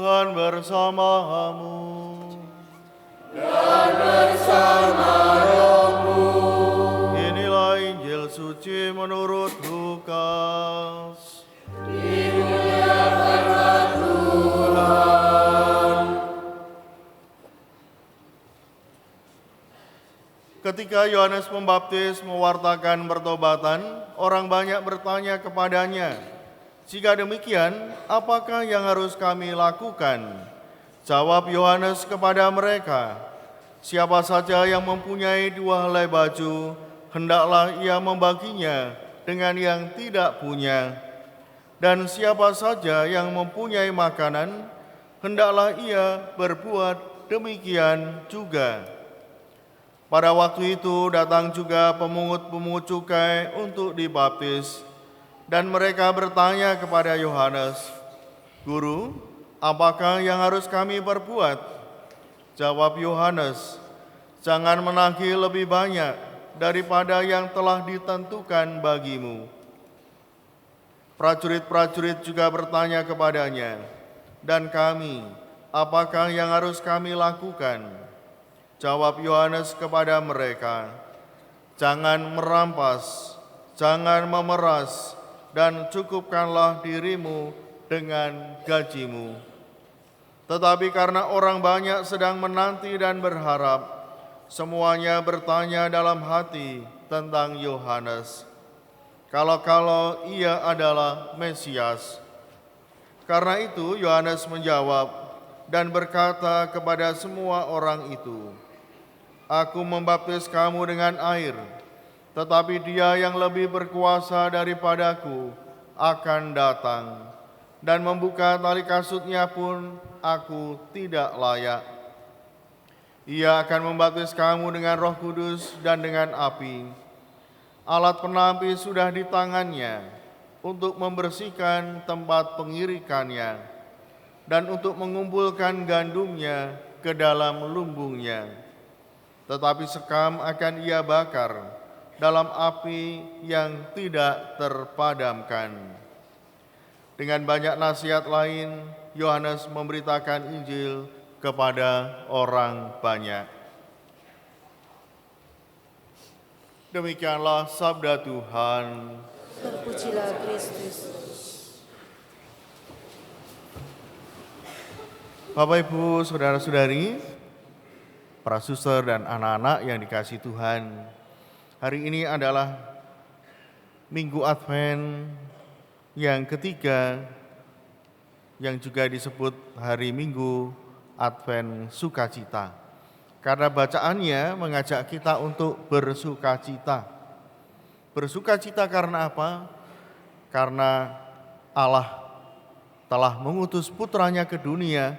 Tuhan bersamamu. Dan bersama rohmu. Inilah Injil suci menurut Lukas. Dimuliakanlah Tuhan. Ketika Yohanes Pembaptis mewartakan pertobatan, orang banyak bertanya kepadanya, "Jika demikian, apakah yang harus kami lakukan?" Jawab Yohanes kepada mereka, "Siapa saja yang mempunyai 2 helai baju, hendaklah ia membaginya dengan yang tidak punya. Dan siapa saja yang mempunyai makanan, hendaklah ia berbuat demikian juga." Pada waktu itu datang juga pemungut-pemungut cukai untuk dibaptis, dan mereka bertanya kepada Yohanes, "Guru, apakah yang harus kami perbuat?" Jawab Yohanes, "Jangan menagih lebih banyak daripada yang telah ditentukan bagimu." Prajurit-prajurit juga bertanya kepadanya, "Dan kami, apakah yang harus kami lakukan?" Jawab Yohanes kepada mereka, "Jangan merampas, jangan memeras, dan cukupkanlah dirimu dengan gajimu." Tetapi karena orang banyak sedang menanti dan berharap, semuanya bertanya dalam hati tentang Yohanes, kalau ia adalah Mesias. Karena itu Yohanes menjawab dan berkata kepada semua orang itu, "Aku membaptis kamu dengan air, tetapi Dia yang lebih berkuasa daripadaku akan datang, dan membuka tali kasutnya pun aku tidak layak. Ia akan membaptis kamu dengan Roh Kudus dan dengan api. Alat penampi sudah di tangannya untuk membersihkan tempat pengirikannya dan untuk mengumpulkan gandumnya ke dalam lumbungnya. Tetapi sekam akan ia bakar dalam api yang tidak terpadamkan." Dengan banyak nasihat lain, Yohanes memberitakan Injil kepada orang banyak. Demikianlah sabda Tuhan. Terpujilah Kristus. Bapak, Ibu, saudara-saudari, para suster dan anak-anak yang dikasihi Tuhan, hari ini adalah Minggu Advent yang ketiga, yang juga disebut hari Minggu Advent Sukacita. Karena bacaannya mengajak kita untuk bersukacita. Bersukacita karena apa? Karena Allah telah mengutus putranya ke dunia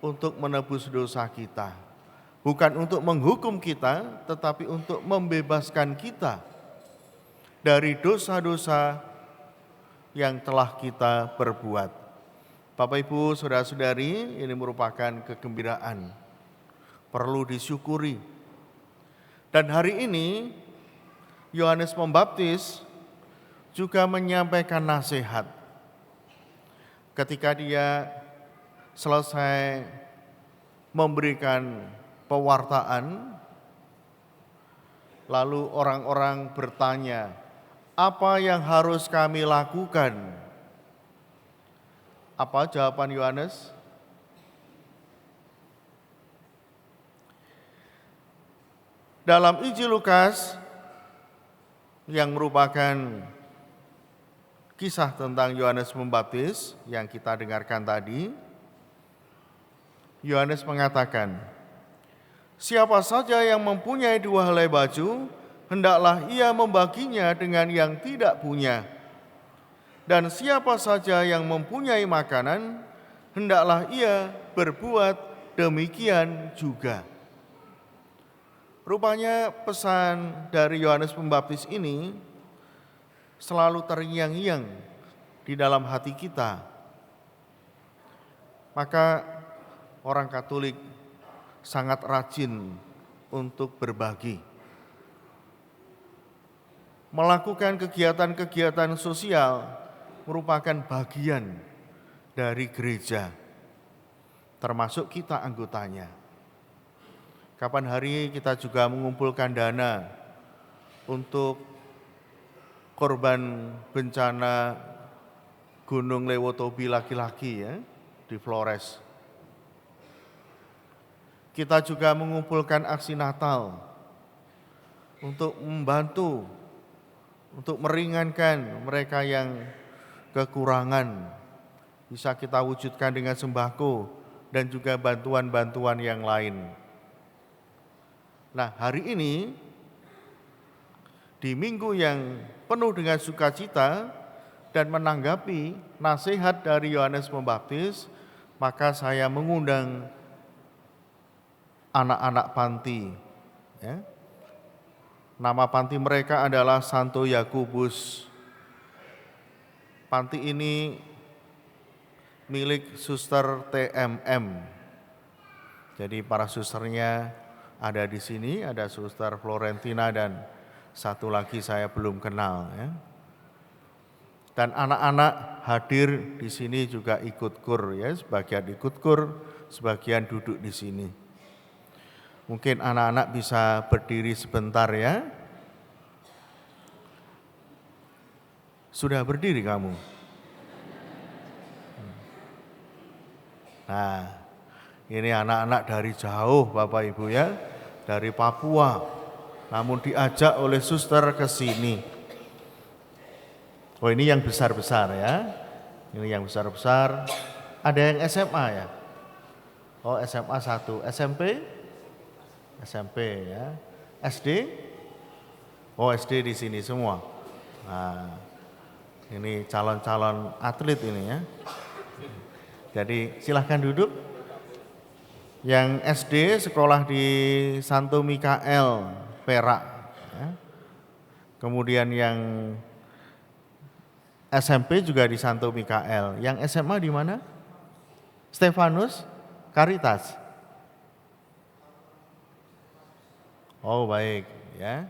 untuk menebus dosa kita. Bukan untuk menghukum kita, tetapi untuk membebaskan kita dari dosa-dosa yang telah kita perbuat. Bapak, Ibu, saudara-saudari, ini merupakan kegembiraan, perlu disyukuri. Dan hari ini Yohanes Pembaptis juga menyampaikan nasihat ketika dia selesai memberikan pewartaan, lalu orang-orang bertanya, "Apa yang harus kami lakukan?" Apa jawaban Yohanes? Dalam Injil Lukas yang merupakan kisah tentang Yohanes Pembaptis yang kita dengarkan tadi, Yohanes mengatakan, "Siapa saja yang mempunyai 2 helai baju, hendaklah ia membaginya dengan yang tidak punya. Dan siapa saja yang mempunyai makanan, hendaklah ia berbuat demikian juga." Rupanya pesan dari Yohanes Pembaptis ini selalu terngiang-ngiang di dalam hati kita. Maka orang Katolik sangat rajin untuk berbagi. Melakukan kegiatan-kegiatan sosial merupakan bagian dari gereja. termasuk kita anggotanya. Kapan hari kita juga mengumpulkan dana untuk korban bencana Gunung Lewotobi laki-laki ya di Flores. Kita juga mengumpulkan aksi Natal untuk membantu, untuk meringankan mereka yang kekurangan. Bisa kita wujudkan dengan sembako dan juga bantuan-bantuan yang lain. Nah, hari ini di minggu yang penuh dengan sukacita dan menanggapi nasihat dari Yohanes Pembaptis, maka saya mengundang anak-anak panti. Ya. Nama panti mereka adalah Santo Yakobus. Panti ini milik Suster TMM. Jadi para susternya ada di sini, ada Suster Florentina dan satu lagi saya belum kenal ya. Dan anak-anak hadir di sini juga ikut kur ya, sebagian ikut kur, sebagian duduk di sini. Mungkin anak-anak bisa berdiri sebentar ya. Sudah berdiri kamu? Nah, ini anak-anak dari jauh Bapak Ibu ya, dari Papua, namun diajak oleh suster ke sini. Oh ini yang besar-besar ya, ini yang besar-besar. Ada yang SMA ya? Oh SMA 1, SMP? SMP ya, SD? Oh SD di sini semua. Nah, ini calon-calon atlet ini ya. Jadi silahkan duduk. Yang SD sekolah di Santo Mikael, Perak. Ya. Kemudian yang SMP juga di Santo Mikael. Yang SMA di mana? Stefanus Caritas. Oh baik ya.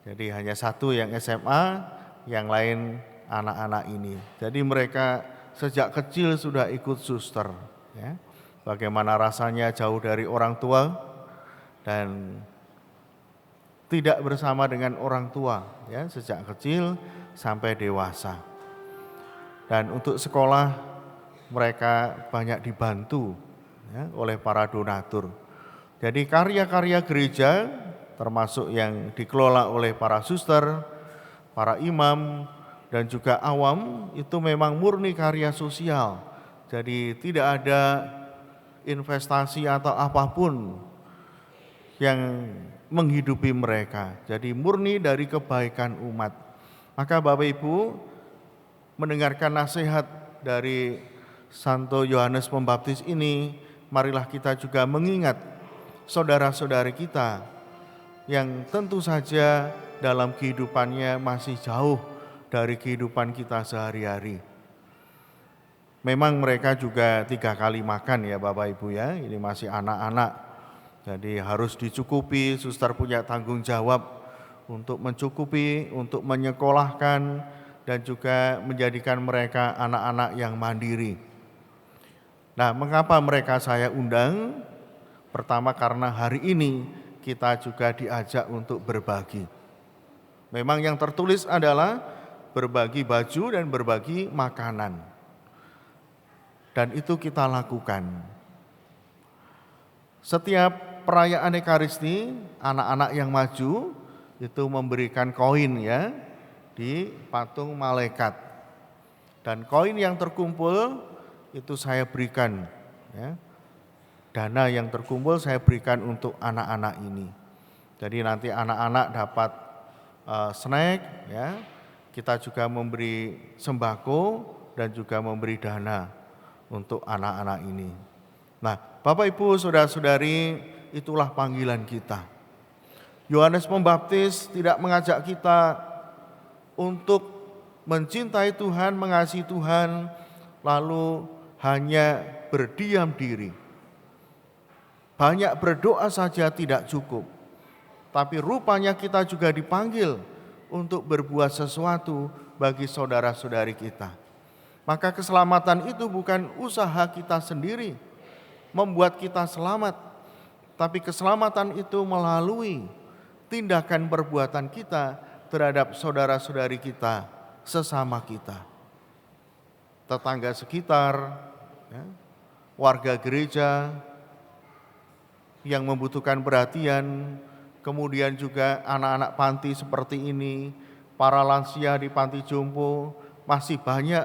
Jadi hanya satu yang SMA, yang lain anak-anak ini. Jadi mereka sejak kecil sudah ikut suster. Ya. Bagaimana rasanya jauh dari orang tua dan tidak bersama dengan orang tua ya sejak kecil sampai dewasa. Dan untuk sekolah mereka banyak dibantu ya, oleh para donatur. Jadi karya-karya gereja termasuk yang dikelola oleh para suster, para imam dan juga awam itu memang murni karya sosial. Jadi tidak ada investasi atau apapun yang menghidupi mereka. Jadi murni dari kebaikan umat. Maka Bapak Ibu mendengarkan nasihat dari Santo Yohanes Pembaptis ini, marilah kita juga mengingat saudara-saudari kita yang tentu saja dalam kehidupannya masih jauh dari kehidupan kita sehari-hari. Memang mereka juga 3 kali makan ya Bapak Ibu ya, ini masih anak-anak. Jadi harus dicukupi, suster punya tanggung jawab untuk mencukupi, untuk menyekolahkan dan juga menjadikan mereka anak-anak yang mandiri. Nah, mengapa mereka saya undang? Pertama karena hari ini kita juga diajak untuk berbagi. Memang yang tertulis adalah berbagi baju dan berbagi makanan. Dan itu kita lakukan. Setiap perayaan Ekaristi, anak-anak yang maju itu memberikan koin ya di patung malaikat. Dan koin yang terkumpul itu saya berikan ya. Dana yang terkumpul saya berikan untuk anak-anak ini. Jadi nanti anak-anak dapat snack ya. Kita juga memberi sembako dan juga memberi dana untuk anak-anak ini. Nah, Bapak Ibu, saudara-saudari, itulah panggilan kita. Yohanes Pembaptis tidak mengajak kita untuk mencintai Tuhan, mengasihi Tuhan, lalu hanya berdiam diri. Banyak berdoa saja tidak cukup. Tapi rupanya kita juga dipanggil untuk berbuat sesuatu bagi saudara-saudari kita. Maka keselamatan itu bukan usaha kita sendiri, membuat kita selamat, tapi keselamatan itu melalui tindakan perbuatan kita terhadap saudara-saudari kita, sesama kita, tetangga sekitar, ya, warga gereja yang membutuhkan perhatian, kemudian juga anak-anak panti seperti ini, para lansia di panti jompo, masih banyak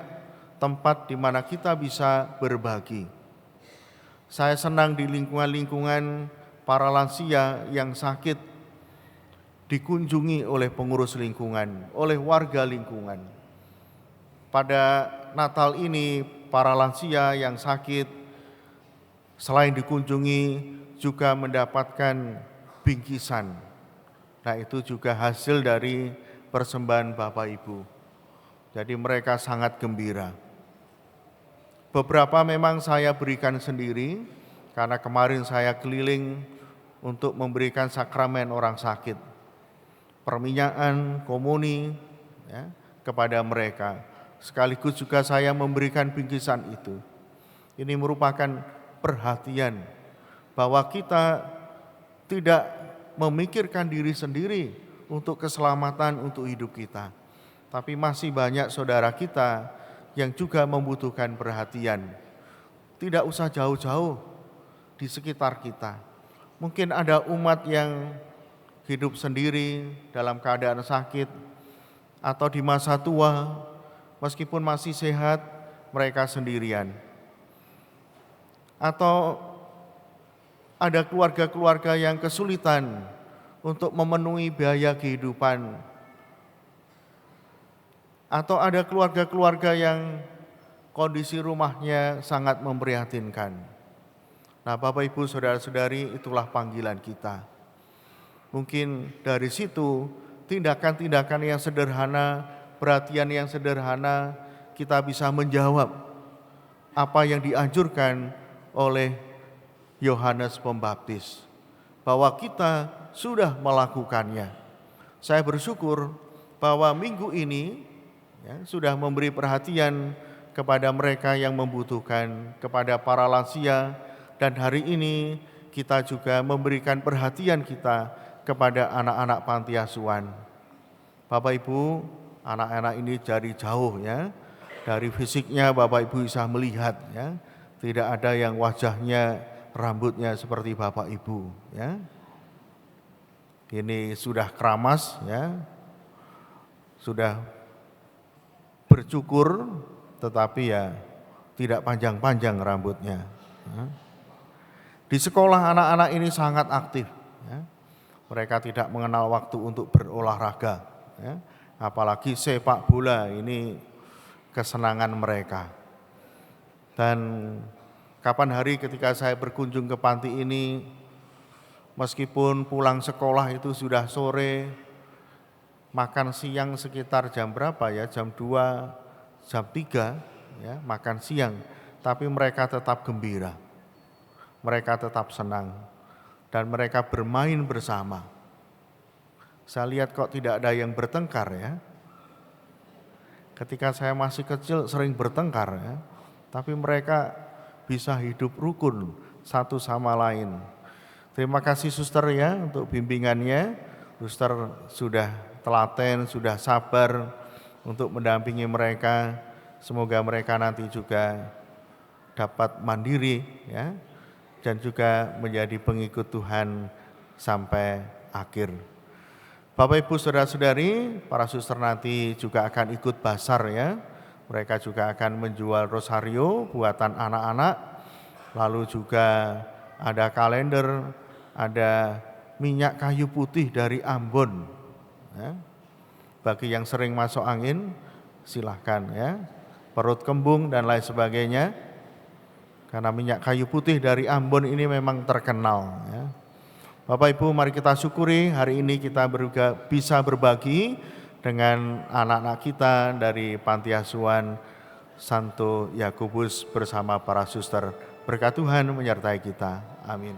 tempat di mana kita bisa berbagi. Saya senang di lingkungan-lingkungan para lansia yang sakit dikunjungi oleh pengurus lingkungan, oleh warga lingkungan. Pada Natal ini para lansia yang sakit selain dikunjungi juga mendapatkan bingkisan. Nah, itu juga hasil dari persembahan Bapak Ibu. Jadi mereka sangat gembira. Beberapa memang saya berikan sendiri, karena kemarin saya keliling untuk memberikan sakramen orang sakit, perminyakan, komuni, ya, kepada mereka. Sekaligus juga saya memberikan bingkisan itu. Ini merupakan perhatian bahwa kita tidak memikirkan diri sendiri untuk keselamatan, untuk hidup kita. Tapi masih banyak saudara kita yang juga membutuhkan perhatian. Tidak usah jauh-jauh di sekitar kita. Mungkin ada umat yang hidup sendiri dalam keadaan sakit, atau di masa tua, meskipun masih sehat, mereka sendirian. Atau ada keluarga-keluarga yang kesulitan untuk memenuhi biaya kehidupan. Atau ada keluarga-keluarga yang kondisi rumahnya sangat memprihatinkan. Nah, Bapak Ibu saudara-saudari, itulah panggilan kita. Mungkin dari situ tindakan-tindakan yang sederhana, perhatian yang sederhana, kita bisa menjawab apa yang dianjurkan oleh Yohanes Pembaptis, bahwa kita sudah melakukannya. Saya bersyukur bahwa minggu ini sudah memberi perhatian kepada mereka yang membutuhkan, kepada para lansia, dan hari ini kita juga memberikan perhatian kita kepada anak-anak panti asuhan. Bapak Ibu, anak-anak ini dari jauh ya, dari fisiknya Bapak Ibu bisa melihat ya, tidak ada yang wajahnya, rambutnya seperti Bapak Ibu ya. Ini sudah keramas ya, sudah bercukur, tetapi ya tidak panjang-panjang rambutnya. Di sekolah anak-anak ini sangat aktif. Ya. Mereka tidak mengenal waktu untuk berolahraga. Ya. Apalagi sepak bola, ini kesenangan mereka. Dan kapan hari ketika saya berkunjung ke panti ini, meskipun pulang sekolah itu sudah sore, makan siang sekitar jam berapa ya, jam 2, jam 3 ya, makan siang, tapi mereka tetap gembira, mereka tetap senang, dan mereka bermain bersama. Saya lihat kok tidak ada yang bertengkar ya. Ketika saya masih kecil sering bertengkar ya, tapi mereka bisa hidup rukun satu sama lain. Terima kasih suster ya untuk bimbingannya. Suster sudah telaten, sudah sabar untuk mendampingi mereka. Semoga mereka nanti juga dapat mandiri ya, dan juga menjadi pengikut Tuhan sampai akhir. Bapak Ibu saudara-saudari, para suster nanti juga akan ikut basar ya. Mereka juga akan menjual rosario buatan anak-anak. Lalu juga ada kalender, ada minyak kayu putih dari Ambon. Ya. Bagi yang sering masuk angin, silahkan ya. Perut kembung dan lain sebagainya. Karena minyak kayu putih dari Ambon ini memang terkenal. Ya. Bapak Ibu, mari kita syukuri hari ini kita bisa berbagi dengan anak-anak kita dari Panti Asuhan Santo Yakobus bersama para suster. Berkat Tuhan menyertai kita. Amin.